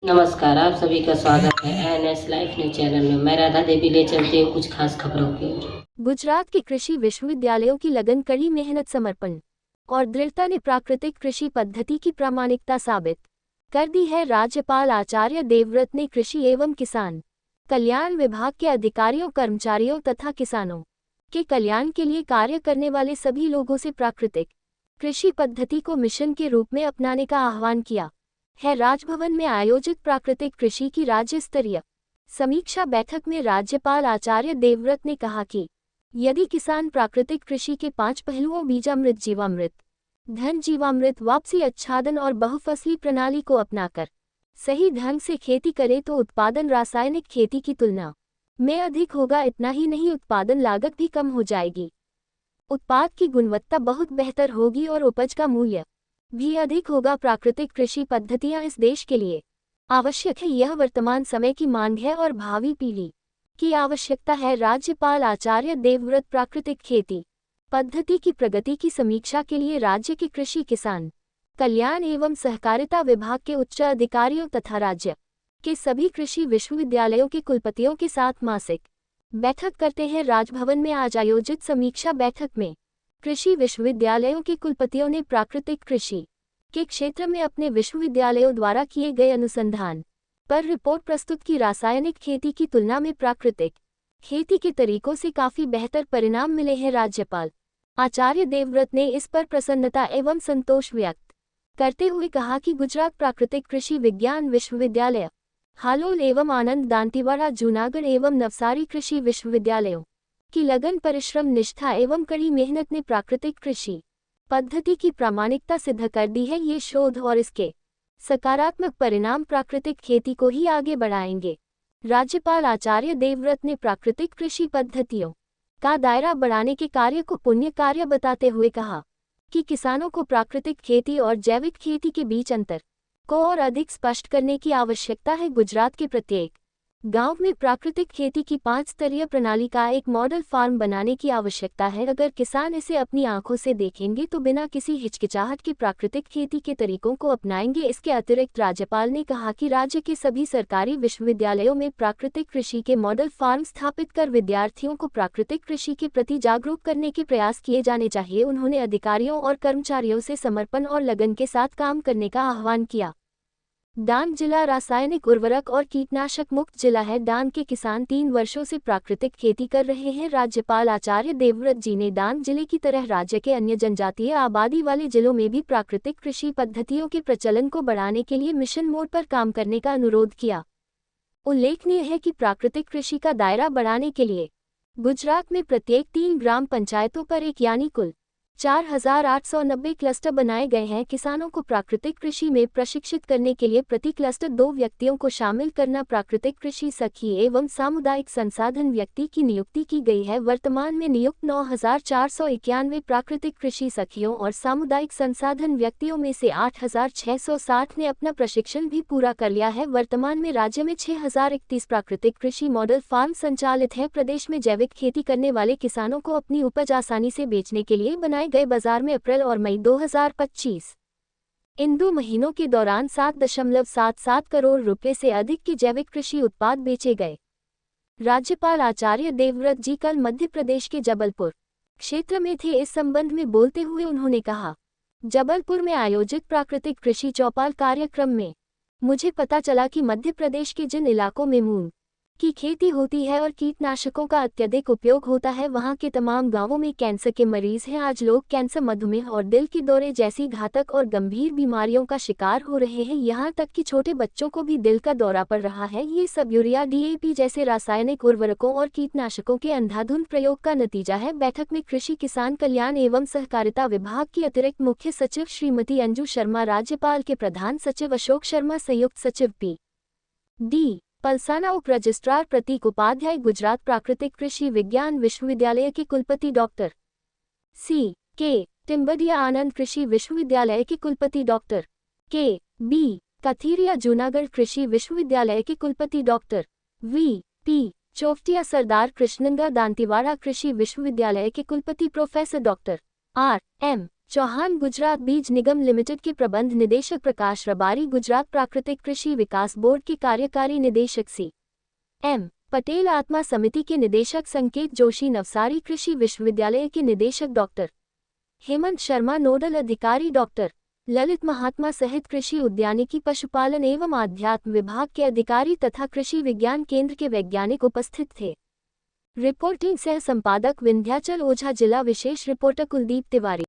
नमस्कार, आप सभी का स्वागत है एनएस लाइफ न्यूज चैनल में। मैं राधा देवी ले चलती हूँ कुछ खास खबरों की। गुजरात के कृषि विश्वविद्यालयों की लगन, कड़ी मेहनत, समर्पण और दृढ़ता ने प्राकृतिक कृषि पद्धति की प्रामाणिकता साबित कर दी है। राज्यपाल आचार्य देवव्रत ने कृषि एवं किसान कल्याण विभाग के अधिकारियों, कर्मचारियों तथा किसानों के कल्याण के लिए कार्य करने वाले सभी लोगों से प्राकृतिक कृषि पद्धति को मिशन के रूप में अपनाने का आह्वान किया है। राजभवन में आयोजित प्राकृतिक कृषि की राज्य स्तरीय समीक्षा बैठक में राज्यपाल आचार्य देवव्रत ने कहा कि यदि किसान प्राकृतिक कृषि के 5 पहलुओं बीजामृत, जीवामृत, धन जीवामृत, वापसी, आच्छादन और बहुफसली प्रणाली को अपनाकर सही ढंग से खेती करे तो उत्पादन रासायनिक खेती की तुलना में अधिक होगा। इतना ही नहीं, उत्पादन लागत भी कम हो जाएगी, उत्पाद की गुणवत्ता बहुत बेहतर होगी और उपज का मूल्य भी अधिक होगा। प्राकृतिक कृषि पद्धतियां इस देश के लिए आवश्यक है। यह वर्तमान समय की मांग है और भावी पीढ़ी की आवश्यकता है। राज्यपाल आचार्य देवव्रत प्राकृतिक खेती पद्धति की प्रगति की समीक्षा के लिए राज्य के कृषि, किसान कल्याण एवं सहकारिता विभाग के उच्च अधिकारियों तथा राज्य के सभी कृषि विश्वविद्यालयों के कुलपतियों के साथ मासिक बैठक करते हैं। राजभवन में आज आयोजित समीक्षा बैठक में कृषि विश्वविद्यालयों के कुलपतियों ने प्राकृतिक कृषि के क्षेत्र में अपने विश्वविद्यालयों द्वारा किए गए अनुसंधान पर रिपोर्ट प्रस्तुत की। रासायनिक खेती की तुलना में प्राकृतिक खेती के तरीकों से काफी बेहतर परिणाम मिले हैं। राज्यपाल आचार्य देवव्रत ने इस पर प्रसन्नता एवं संतोष व्यक्त करते हुए कहा कि गुजरात प्राकृतिक कृषि विज्ञान विश्वविद्यालय, हालोल एवं आनंद दांतीवाड़ा, जूनागढ़ एवं नवसारी कृषि विश्वविद्यालयों की लगन, परिश्रम, निष्ठा एवं कड़ी मेहनत ने प्राकृतिक कृषि पद्धति की प्रामाणिकता सिद्ध कर दी है। ये शोध और इसके सकारात्मक परिणाम प्राकृतिक खेती को ही आगे बढ़ाएंगे। राज्यपाल आचार्य देवव्रत ने प्राकृतिक कृषि पद्धतियों का दायरा बढ़ाने के कार्य को पुण्य कार्य बताते हुए कहा कि किसानों को प्राकृतिक खेती और जैविक खेती के बीच अंतर को और अधिक स्पष्ट करने की आवश्यकता है। गुजरात के प्रत्येक गांव में प्राकृतिक खेती की 5 स्तरीय प्रणाली का एक मॉडल फार्म बनाने की आवश्यकता है। अगर किसान इसे अपनी आंखों से देखेंगे तो बिना किसी हिचकिचाहट के प्राकृतिक खेती के तरीकों को अपनाएंगे। इसके अतिरिक्त राज्यपाल ने कहा कि राज्य के सभी सरकारी विश्वविद्यालयों में प्राकृतिक कृषि के मॉडल फार्म स्थापित कर विद्यार्थियों को प्राकृतिक कृषि के प्रति जागरूक करने के प्रयास किए जाने चाहिए। उन्होंने अधिकारियों और कर्मचारियों से समर्पण और लगन के साथ काम करने का आह्वान किया। डांग जिला रासायनिक उर्वरक और कीटनाशक मुक्त जिला है। डांग के किसान 3 वर्षों से प्राकृतिक खेती कर रहे हैं। राज्यपाल आचार्य देवव्रत जी ने डांग जिले की तरह राज्य के अन्य जनजातीय आबादी वाले जिलों में भी प्राकृतिक कृषि पद्धतियों के प्रचलन को बढ़ाने के लिए मिशन मोड पर काम करने का अनुरोध किया। उल्लेखनीय है कि प्राकृतिक कृषि का दायरा बढ़ाने के लिए गुजरात में प्रत्येक 3 ग्राम पंचायतों पर एक यानी कुल 4,890 क्लस्टर बनाए गए हैं। किसानों को प्राकृतिक कृषि में प्रशिक्षित करने के लिए प्रति क्लस्टर 2 व्यक्तियों को शामिल करना, प्राकृतिक कृषि सखी एवं सामुदायिक संसाधन व्यक्ति की नियुक्ति की गई है। वर्तमान में नियुक्त 9,491 प्राकृतिक कृषि सखियों और सामुदायिक संसाधन व्यक्तियों में से 8,660 ने अपना प्रशिक्षण भी पूरा कर लिया है। वर्तमान में राज्य में 6,031 प्राकृतिक कृषि मॉडल फार्म संचालित है। प्रदेश में जैविक खेती करने वाले किसानों को अपनी उपज आसानी से बेचने के लिए बनाए गए बाजार में अप्रैल और मई 2025 इन 2 महीनों के दौरान 7.77 करोड़ रुपए से अधिक के जैविक कृषि उत्पाद बेचे गए। राज्यपाल आचार्य देवव्रत जी कल मध्य प्रदेश के जबलपुर क्षेत्र में थे। इस संबंध में बोलते हुए उन्होंने कहा, जबलपुर में आयोजित प्राकृतिक कृषि चौपाल कार्यक्रम में मुझे पता चला कि मध्य प्रदेश के जिन इलाकों में मूंग की खेती होती है और कीटनाशकों का अत्यधिक उपयोग होता है, वहां के तमाम गांवों में कैंसर के मरीज हैं। आज लोग कैंसर, मधुमेह और दिल के दौरे जैसी घातक और गंभीर बीमारियों का शिकार हो रहे हैं। यहां तक कि छोटे बच्चों को भी दिल का दौरा पड़ रहा है। ये सब यूरिया, डीएपी जैसे रासायनिक उर्वरकों और कीटनाशकों के अंधाधुंध प्रयोग का नतीजा है। बैठक में कृषि, किसान कल्याण एवं सहकारिता विभाग की अतिरिक्त मुख्य सचिव श्रीमती अंजू शर्मा, राज्यपाल के प्रधान सचिव अशोक शर्मा, संयुक्त सचिव पी.डी. पलसाना, उप रजिस्ट्रार प्रतीक उपाध्याय, गुजरात प्राकृतिक कृषि विज्ञान विश्वविद्यालय के कुलपति डॉक्टर सी.के. टिम्बडिया, आनंद कृषि विश्वविद्यालय के कुलपति डॉक्टर के.बी. कथीरिया, जूनागढ़ कृषि विश्वविद्यालय के कुलपति डॉक्टर वी.पी. चोफ्टिया, सरदार कृष्णनगर दांतीवाड़ा कृषि विश्वविद्यालय के कुलपति professor doctor R M. Chauhan Gujarat बीज निगम लिमिटेड के प्रबंध निदेशक प्रकाश रबारी, गुजरात प्राकृतिक कृषि विकास बोर्ड के कार्यकारी निदेशक C.M. पटेल, आत्मा समिति के निदेशक संकेत जोशी, नवसारी कृषि विश्वविद्यालय के निदेशक डॉक्टर हेमंत शर्मा, नोडल अधिकारी डॉक्टर ललित महात्मा सहित कृषि उद्यानिकी, पशुपालन एवं आध्यात्म विभाग के अधिकारी तथा कृषि विज्ञान केंद्र के वैज्ञानिक उपस्थित थे। रिपोर्टिंग सह संपादक विंध्याचल ओझा, जिला विशेष रिपोर्टर कुलदीप तिवारी।